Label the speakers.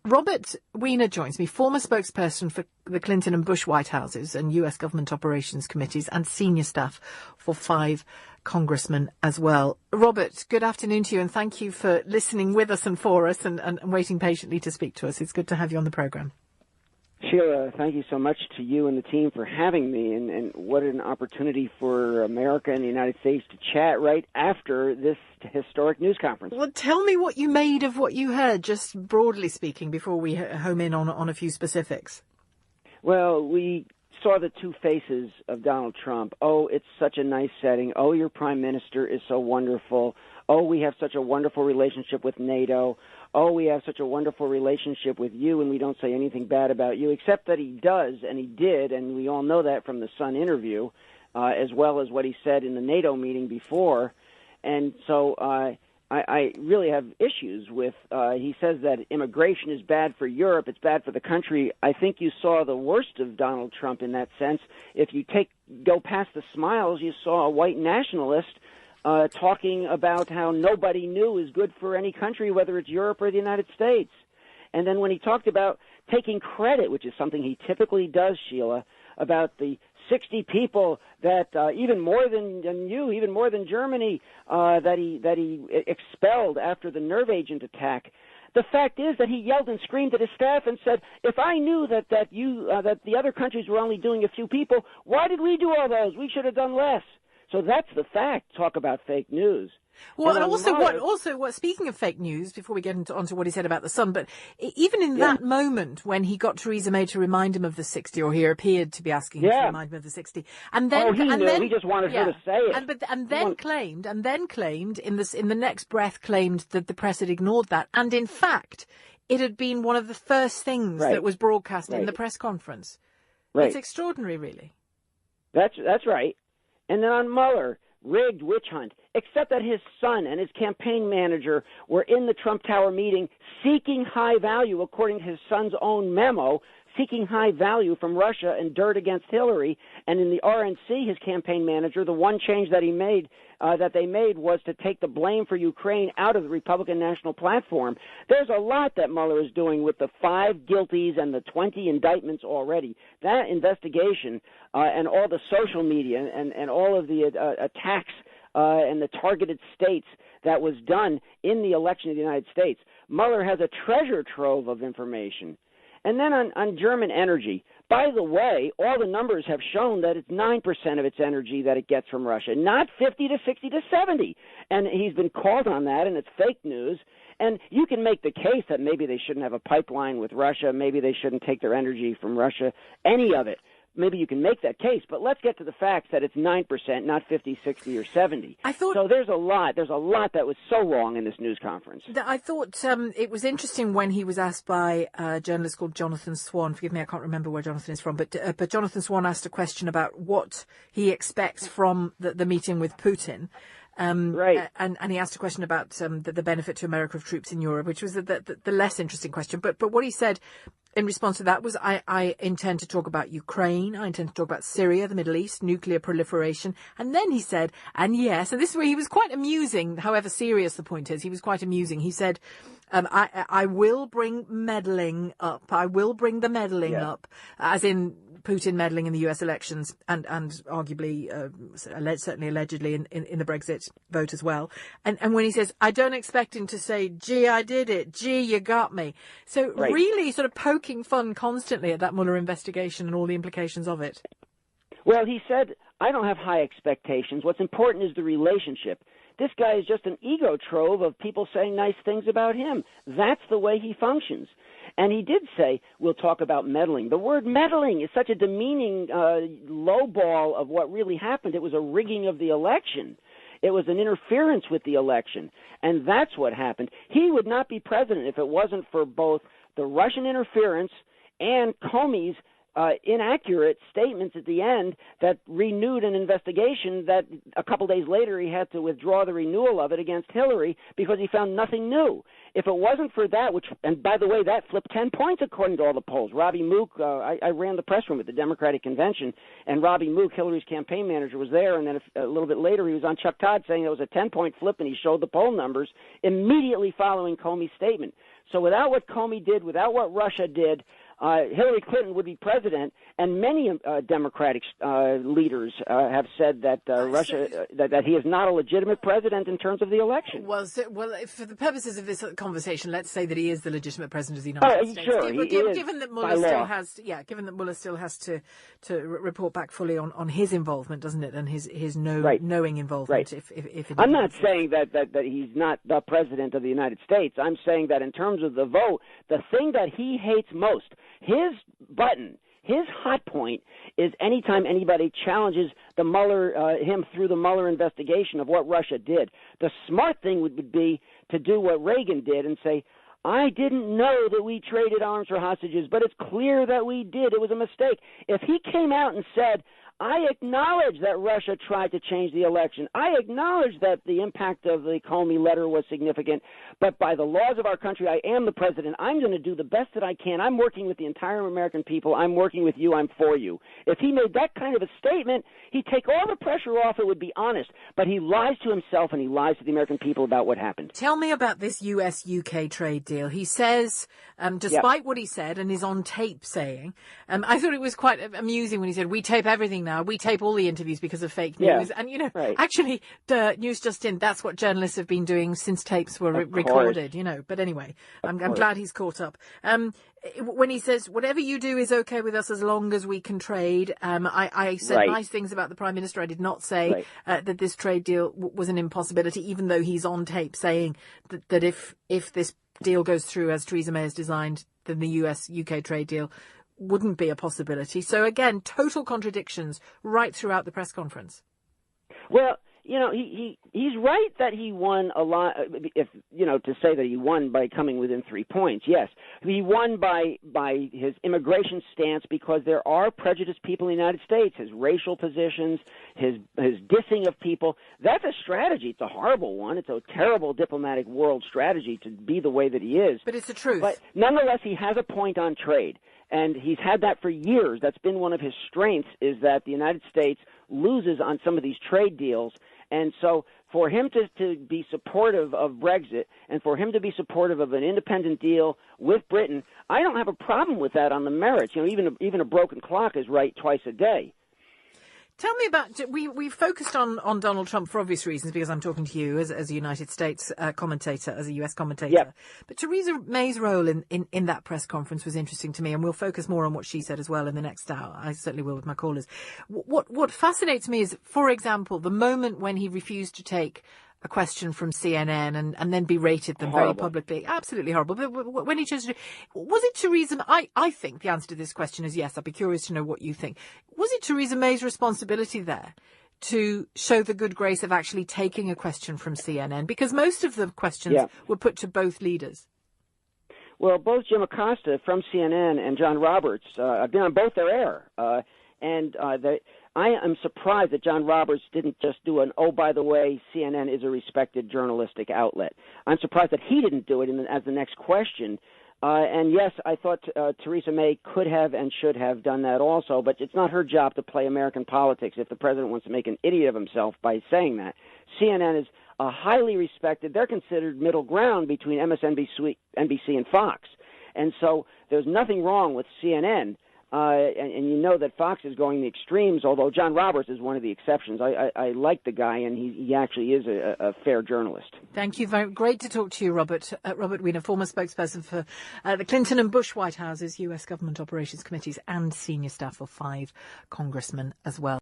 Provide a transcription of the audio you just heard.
Speaker 1: Robert Weiner joins me, former spokesperson for the Clinton and Bush White Houses and US government operations committees and senior staff for 5 congressmen as well. Robert, good afternoon to you, and thank you for listening with us and for us and waiting patiently to speak to us. It's good to have you on the programme.
Speaker 2: Sheila, thank you so much to you and the team for having me, and what an opportunity for America and the United States to chat right after this historic news conference.
Speaker 1: Well, tell me what you made of what you heard, just broadly speaking, before we home in on a few specifics.
Speaker 2: Well, we saw the two faces of Donald Trump. Oh, it's such a nice setting. Oh, your prime minister is so wonderful. Oh, we have such a wonderful relationship with NATO. Oh, we have such a wonderful relationship with you, and we don't say anything bad about you, except that he does, and he did, and we all know that from the Sun interview, as well as what he said in the NATO meeting before. And so I really have issues with, he says that immigration is bad for Europe, it's bad for the country. I think you saw the worst of Donald Trump in that sense. If you go past the smiles, you saw a white nationalist talking about how nobody new is good for any country, whether it's Europe or the United States. And then when he talked about taking credit, which is something he typically does, Sheila, about the 60 people that even more than you, even more than Germany, that he expelled after the nerve agent attack. The fact is that he yelled and screamed at his staff and said, "If I knew that the other countries were only doing a few people, why did we do all those? We should have done less." So that's the fact. Talk about fake news.
Speaker 1: Well, and speaking of fake news, before we get onto what he said about the Sun, but even in that moment when he got Theresa May to remind him of the 60, or he appeared to be asking her to remind him of the 60, and then
Speaker 2: he just wanted her to say it,
Speaker 1: and then claimed in the next breath claimed that the press had ignored that, and in fact, it had been one of the first things that was broadcast in the press conference. Right. It's extraordinary, really.
Speaker 2: That's right. And then on Mueller, rigged witch hunt, except that his son and his campaign manager were in the Trump Tower meeting seeking high value, according to his son's own memo, seeking high value from Russia and dirt against Hillary. And in the RNC, his campaign manager, the one change that they made was to take the blame for Ukraine out of the Republican National Platform. There's a lot that Mueller is doing with the 5 guilties and the 20 indictments already. That investigation and all the social media and all of the attacks and the targeted states that was done in the election of the United States. Mueller has a treasure trove of information. And then on German energy, by the way, all the numbers have shown that it's 9% of its energy that it gets from Russia, not 50 to 60 to 70. And he's been called on that, and it's fake news. And you can make the case that maybe they shouldn't have a pipeline with Russia, maybe they shouldn't take their energy from Russia, any of it. Maybe you can make that case, but let's get to the facts that it's 9%, not 50, 60, or 70. So there's a lot that was so wrong in this news conference.
Speaker 1: I thought it was interesting when he was asked by a journalist called Jonathan Swan. Forgive me, I can't remember where Jonathan is from, but Jonathan Swan asked a question about what he expects from the meeting with Putin.
Speaker 2: Right.
Speaker 1: And he asked a question about the benefit to America of troops in Europe, which was the less interesting question. But what he said in response to that was, I intend to talk about Ukraine, I intend to talk about Syria, the Middle East, nuclear proliferation. And then he said, and yes, and this is where he was quite amusing, however serious the point is, he was quite amusing. He said, I will bring meddling up. I will bring the meddling up, as in Putin meddling in the US elections and arguably, certainly allegedly in the Brexit vote as well. And when he says, I don't expect him to say, gee, I did it. Gee, you got me. So really sort of poking fun constantly at that Mueller investigation and all the implications of it.
Speaker 2: Well, he said, I don't have high expectations. What's important is the relationship. This guy is just an ego trove of people saying nice things about him. That's the way he functions. And he did say, we'll talk about meddling. The word meddling is such a demeaning lowball of what really happened. It was a rigging of the election. It was an interference with the election. And that's what happened. He would not be president if it wasn't for both the Russian interference and Comey's inaccurate statements at the end that renewed an investigation that a couple days later he had to withdraw the renewal of it against Hillary because he found nothing new. If it wasn't for that, and by the way, that flipped 10 points according to all the polls. Robbie Mook, I ran the press room at the Democratic Convention, and Robbie Mook, Hillary's campaign manager, was there, and then a little bit later he was on Chuck Todd saying it was a 10-point flip, and he showed the poll numbers immediately following Comey's statement. So without what Comey did, without what Russia did, Hillary Clinton would be president, and many Democratic leaders have said that Russia that he is not a legitimate president in terms of the election.
Speaker 1: Well, for the purposes of this conversation, let's say that he is the legitimate president of the United States.
Speaker 2: Sure,
Speaker 1: given that Mueller still has to report back fully on his involvement, doesn't it, and his knowing involvement.
Speaker 2: Right.
Speaker 1: If
Speaker 2: I'm not saying that he's not the president of the United States. I'm saying that in terms of the vote, the thing that he hates most. His button, his hot point is anytime anybody challenges the him through the Mueller investigation of what Russia did. The smart thing would be to do what Reagan did and say, I didn't know that we traded arms for hostages, but it's clear that we did. It was a mistake. If he came out and said, I acknowledge that Russia tried to change the election. I acknowledge that the impact of the Comey letter was significant, but by the laws of our country, I am the president. I'm going to do the best that I can. I'm working with the entire American people. I'm working with you. I'm for you. If he made that kind of a statement, he'd take all the pressure off. It would be honest, but he lies to himself and he lies to the American people about what happened.
Speaker 1: Tell me about this US-UK trade deal. He says, despite what he said and is on tape saying, I thought it was quite amusing when he said, we tape everything now. We tape all the interviews because of fake news.
Speaker 2: Yeah,
Speaker 1: and,
Speaker 2: right.
Speaker 1: Actually, News Just In, that's what journalists have been doing since tapes were recorded, But anyway, I'm glad he's caught up. When he says, whatever you do is okay with us as long as we can trade, I said nice things about the Prime Minister. I did not say that this trade deal was an impossibility, even though he's on tape saying that if this deal goes through as Theresa May has designed, then the US-UK trade deal wouldn't be a possibility. So again, total contradictions right throughout the press conference.
Speaker 2: Well, he's right that he won a lot. If to say that he won by coming within 3 points, yes, he won by his immigration stance because there are prejudiced people in the United States. His racial positions, his dissing of people. That's a strategy. It's a horrible one. It's a terrible diplomatic world strategy to be the way that he is.
Speaker 1: But it's the truth.
Speaker 2: But nonetheless, he has a point on trade. And he's had that for years. That's been one of his strengths, is that the United States loses on some of these trade deals. And so for him to be supportive of Brexit and for him to be supportive of an independent deal with Britain, I don't have a problem with that on the merits. Even a broken clock is right twice a day.
Speaker 1: Tell me about, we focused on Donald Trump for obvious reasons, because I'm talking to you as a United States commentator, as a US commentator.
Speaker 2: Yep.
Speaker 1: But Theresa May's role in that press conference was interesting to me, and we'll focus more on what she said as well in the next hour. I certainly will with my callers. What fascinates me is, for example, the moment when he refused to take a question from CNN and then berated them very publicly. Absolutely horrible. But when he chose to, was it Theresa? I think the answer to this question is yes. I'd be curious to know what you think. Was it Theresa May's responsibility there to show the good grace of actually taking a question from CNN? Because most of the questions were put to both leaders.
Speaker 2: Well, both Jim Acosta from CNN and John Roberts have been on both their air. I am surprised that John Roberts didn't just do by the way, CNN is a respected journalistic outlet. I'm surprised that he didn't do it as the next question. And yes, I thought Theresa May could have and should have done that also, but it's not her job to play American politics if the president wants to make an idiot of himself by saying that. CNN is highly respected. They're considered middle ground between MSNBC, NBC, and Fox. And so there's nothing wrong with CNN. And you know that Fox is going the extremes, although John Roberts is one of the exceptions. I like the guy, and he actually is a fair journalist.
Speaker 1: Thank you. Very great to talk to you, Robert. Robert Weiner, former spokesperson for the Clinton and Bush White Houses, U.S. Government Operations Committees, and senior staff of 5 congressmen as well.